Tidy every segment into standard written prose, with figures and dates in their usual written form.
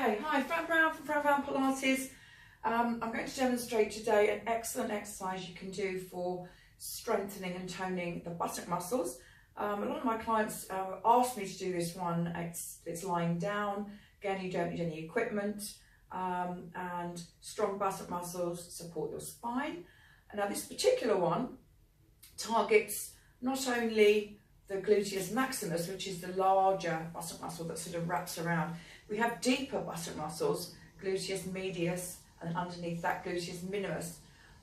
Okay, hi, Fran Brown from Fran Brown Pilates. I'm going to demonstrate today an excellent exercise you can do for strengthening and toning the buttock muscles. A lot of my clients ask me to do this one. It's lying down. Again, you don't need any equipment, and strong buttock muscles support your spine. And now this particular one targets not only the gluteus maximus, which is the larger buttock muscle that sort of wraps around. We have deeper buttock muscles, gluteus medius, and underneath that gluteus minimus,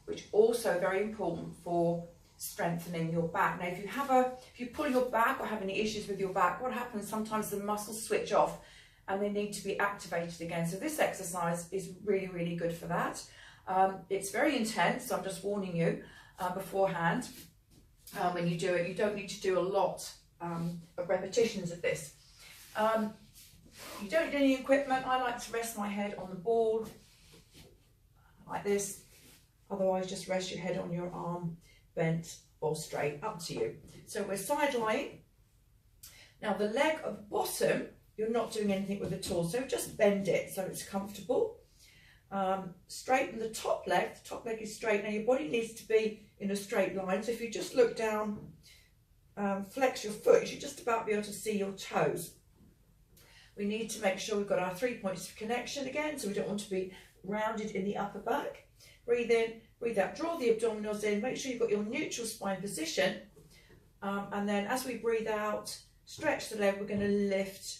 which also are very important for strengthening your back. Now, if you pull your back or have any issues with your back, what happens sometimes the muscles switch off and they need to be activated again. So this exercise is really, really good for that. It's very intense, so I'm just warning you beforehand. When you do it, you don't need to do a lot of repetitions of this. You don't need any equipment. I like to rest my head on the ball like this. Otherwise, just rest your head on your arm, bent or straight, up to you. So we're side lying. Now the leg at the bottom, you're not doing anything with at all. So just bend it so it's comfortable. Straighten the top leg is straight. Now your body needs to be in a straight line. So if you just look down, flex your foot, you should just about be able to see your toes. We need to make sure we've got our 3 points of connection again, so we don't want to be rounded in the upper back. Breathe in, breathe out, draw the abdominals in, make sure you've got your neutral spine position. And then as we breathe out, stretch the leg, we're going to lift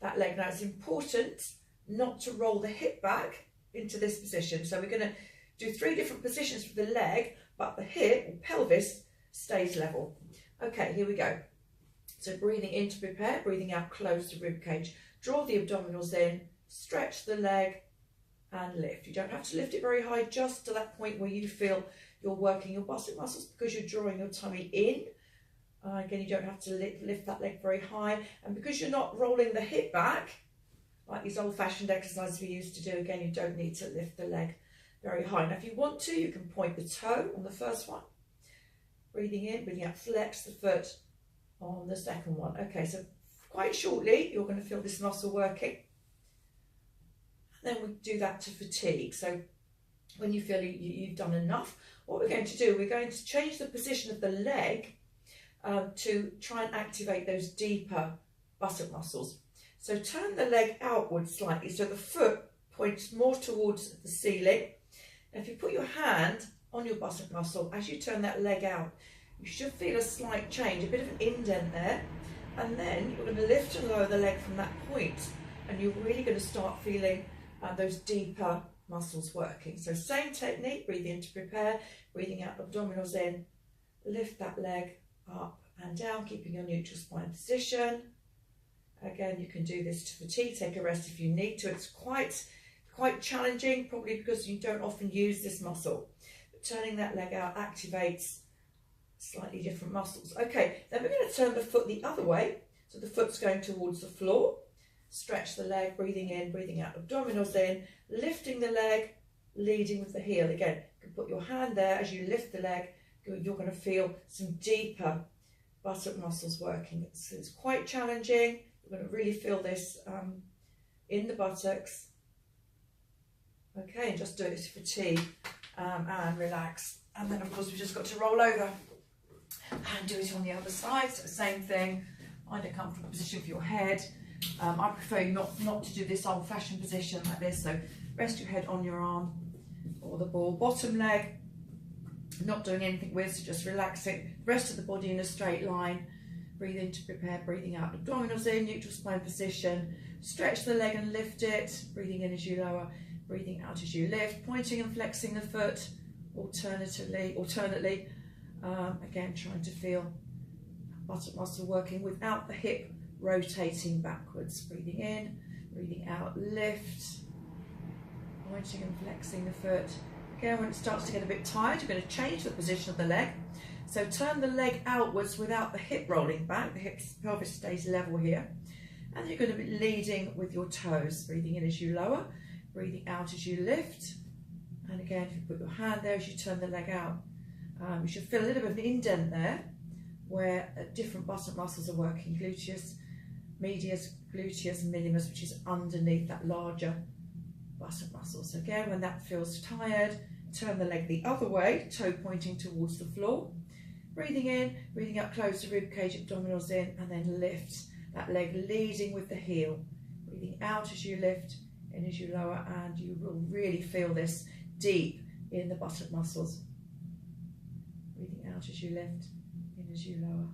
that leg. Now it's important not to roll the hip back into this position. So we're going to do 3 different positions for the leg, but the hip or pelvis stays level. Okay, here we go. So breathing in to prepare, breathing out, close the rib cage. Draw the abdominals in, stretch the leg and lift. You don't have to lift it very high, just to that point where you feel you're working your buttock muscles because you're drawing your tummy in. Again, you don't have to lift that leg very high. And because you're not rolling the hip back, like these old-fashioned exercises we used to do, again, you don't need to lift the leg very high. Now, if you want to, you can point the toe on the first one. Breathing in, breathing out, flex the foot on the second one. Okay, so quite shortly, you're going to feel this muscle working. And then we do that to fatigue. So when you feel you've done enough, what we're going to do, we're going to change the position of the leg to try and activate those deeper buttock muscles. So turn the leg outwards slightly so the foot points more towards the ceiling. And if you put your hand on your buttock muscle, as you turn that leg out, you should feel a slight change, a bit of an indent there. And then you're going to lift and lower the leg from that point, and you're really going to start feeling those deeper muscles working. So same technique, breathe in to prepare, breathing out, abdominals in, lift that leg up and down, keeping your neutral spine position. Again, you can do this to fatigue, take a rest if you need to. It's quite challenging, probably because you don't often use this muscle. But turning that leg out activates slightly different muscles. Okay, then we're going to turn the foot the other way. So the foot's going towards the floor. Stretch the leg, breathing in, breathing out, abdominals in, lifting the leg, leading with the heel. Again, you can put your hand there as you lift the leg. You're going to feel some deeper buttock muscles working. It's quite challenging. You're going to really feel this in the buttocks. Okay, and just do it to fatigue and relax. And then, of course, we've just got to roll over and do it on the other side. So same thing, find a comfortable position for your head. I prefer you not to do this old-fashioned position like this. So rest your head on your arm or the ball. Bottom leg, not doing anything with, so just relaxing. Rest of the body in a straight line. Breathe in to prepare, breathing out, abdominals in, neutral spine position. Stretch the leg and lift it. Breathing in as you lower, breathing out as you lift. Pointing and flexing the foot alternately. Again, trying to feel buttock muscle working without the hip rotating backwards. Breathing in, breathing out, lift. Pointing and flexing the foot. Again, when it starts to get a bit tired, you're going to change the position of the leg. So turn the leg outwards without the hip rolling back. The pelvis stays level here. And you're going to be leading with your toes. Breathing in as you lower, breathing out as you lift. And again, if you put your hand there as you turn the leg out, you should feel a little bit of an indent there where different buttock muscles are working. Gluteus medius, gluteus minimus, which is underneath that larger buttock muscle. So again, when that feels tired, turn the leg the other way, toe pointing towards the floor. Breathing in, breathing up close to rib cage, abdominals in, and then lift that leg leading with the heel. Breathing out as you lift, in as you lower, and you will really feel this deep in the buttock muscles. Breathing out as you lift, in as you lower.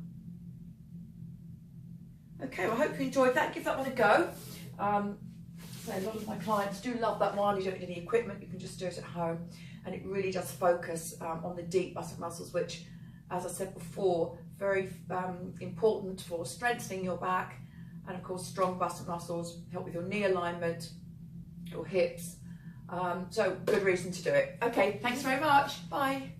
Okay, well, I hope you enjoyed that. Give that one a go. So a lot of my clients do love that one. You don't need any equipment, you can just do it at home. And it really does focus on the deep buttock muscles, which, as I said before, very important for strengthening your back. And of course, strong buttock muscles help with your knee alignment, your hips. So good reason to do it. Okay, thanks very much. Bye.